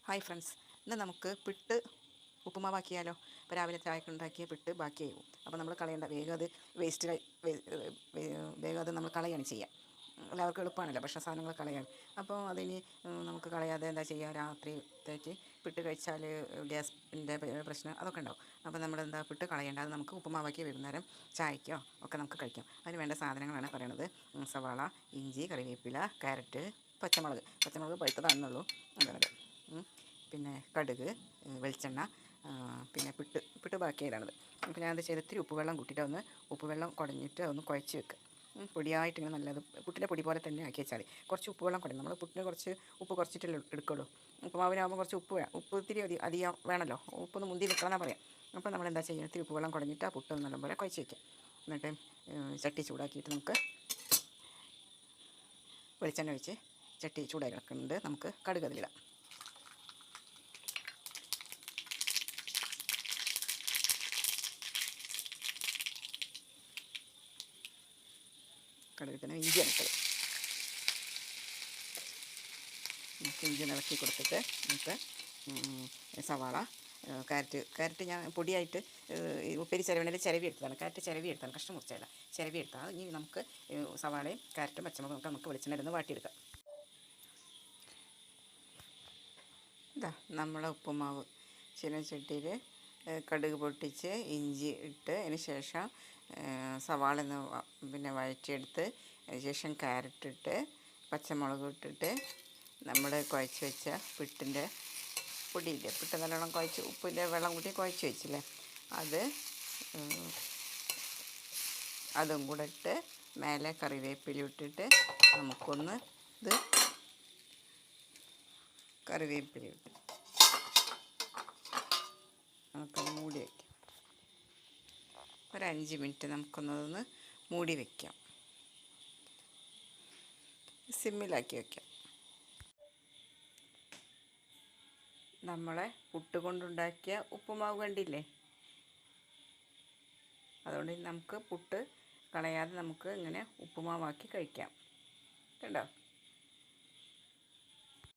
Hi friends, ഇന്ന് നമുക്ക് പിട്ട് ഉപ്പുമാവാക്കിയാലോ. ഇപ്പോൾ രാവിലെ ചായക്ക് ഉണ്ടാക്കിയ പിട്ട് ബാക്കിയാവും. അപ്പോൾ നമ്മൾ കളയേണ്ട, വേഗം അത് വേഗം അത് നമ്മൾ കളയാണ് ചെയ്യുക. എല്ലാവർക്കും എളുപ്പമാണല്ലോ ഭക്ഷണ സാധനങ്ങൾ കളയാൻ. അപ്പോൾ അതിന് നമുക്ക് കളയാതെ എന്താ ചെയ്യുക, രാത്രിത്തേക്ക് പിട്ട് കഴിച്ചാൽ ഗ്യാസിൻ്റെ പ്രശ്നം അതൊക്കെ ഉണ്ടാവും. അപ്പോൾ നമ്മളെന്താ പിട്ട് കളയേണ്ട, അത് നമുക്ക് ഉപ്പുമാവാക്കി വൈകുന്നേരം ചായക്കോ ഒക്കെ നമുക്ക് കഴിക്കാം. അതിന് വേണ്ട സാധനങ്ങളാണ് പറയണത്. സവാള, ഇഞ്ചി, കറിവേപ്പില, ക്യാരറ്റ്, പച്ചമുളക് പഴുത്തതാണെന്നുള്ളൂ അങ്ങനത്. പിന്നെ കടുക്, വെളിച്ചെണ്ണ, പിന്നെ പിട്ട് ബാക്കിയതാണത്. അപ്പോൾ ഞാനത് ചെയ്ത് ഇത്തിരി ഉപ്പുവെള്ളം കൂട്ടിയിട്ട് ഉപ്പുവെള്ളം കുടഞ്ഞിട്ട് ഒന്ന് കുഴച്ച് വെക്കുക. പൊടിയായിട്ട് ഇങ്ങനെ നല്ലത് പുട്ടിൻ്റെ പൊടി പോലെ തന്നെ ആക്കി വെച്ചാൽ മതി. കുറച്ച് ഉപ്പുവെള്ളം കുടയും. നമ്മൾ പുട്ടിന് കുറച്ച് ഉപ്പ് കുറച്ചിട്ടല്ലേ എടുക്കുള്ളൂ. ഉപ്പുമാവിനാകുമ്പോൾ കുറച്ച് ഉപ്പ് ഇത്തിരി അധികം വേണമല്ലോ. ഉപ്പൊന്ന് മുന്തി നിൽക്കണമെന്നാണ് പറയാം. അപ്പോൾ നമ്മളെന്താ ചെയ്യുക, ഇത്തിരി ഉപ്പുവെള്ളം കുടഞ്ഞിട്ട് ആ പുട്ട് നല്ലപോലെ കുഴച്ച് വയ്ക്കുക. എന്നിട്ട് ചട്ടി ചൂടാക്കിയിട്ട് നമുക്ക് വെളിച്ചെണ്ണ ഒഴിച്ച് ചട്ടി ചൂടായി കിടക്കുന്നുണ്ട്. നമുക്ക് കടുക് അതിലിടാം. കടുക് തന്നെ ഇഞ്ചി ഇളക്കൽ. നമുക്ക് ഇഞ്ചി ഇളക്കി കൊടുത്തിട്ട് നമുക്ക് സവാള, ക്യാരറ്റ് ഞാൻ പൊടിയായിട്ട് ഉപ്പേരി ചിരവണയിൽ ചിരവി എടുത്തതാണ്. ക്യാരറ്റ് ചിരവി എടുത്താണ്, കഷ്ണം മുറിച്ചതല്ല, ചിരവി എടുത്താണ്. ഇനി നമുക്ക് സവാളയും ക്യാരറ്റും പച്ചമുളകും നമുക്ക് വെളിച്ചെണ്ണയിൽ വാട്ടിയെടുക്കാം. ഇതാ നമ്മളെ ഉപ്പുമാവ് ചീനച്ചട്ടിയിൽ കടുക് പൊട്ടിച്ച് ഇഞ്ചി ഇട്ട് അതിന് ശേഷം സവാള പിന്നെ വഴറ്റിയെടുത്ത് അതിന് ശേഷം ക്യാരറ്റ് ഇട്ട് പച്ചമുളക് ഇട്ടിട്ട് നമ്മൾ കുഴച്ച് വെച്ച പിട്ടിൻ്റെ പൊടിയില്ലേ, പിട്ട് നല്ലോണം കുഴച്ച് ഉപ്പിൻ്റെ വെള്ളം കൂട്ടി കുഴച്ച് വെച്ചില്ലേ, അതും കൂടെ ഇട്ട് മേലെ കറിവേപ്പില ഇട്ടിട്ട് നമുക്കൊന്ന് കറിവേപ്പില ഇട്ട് നമുക്കത് മൂടി വയ്ക്കാം. ഒരു 5 മിനിറ്റ് നമുക്കൊന്നതൊന്ന് മൂടി വയ്ക്കാം, സിമ്മിലാക്കി വയ്ക്കാം. നമ്മളെ പുട്ട് കൊണ്ടുണ്ടാക്കിയ ഉപ്പുമാവ് കണ്ടില്ലേ. അതുകൊണ്ട് നമുക്ക് പുട്ട് കളയാതെ നമുക്ക് ഇങ്ങനെ ഉപ്പുമാവാക്കി കഴിക്കാം. കണ്ടോ.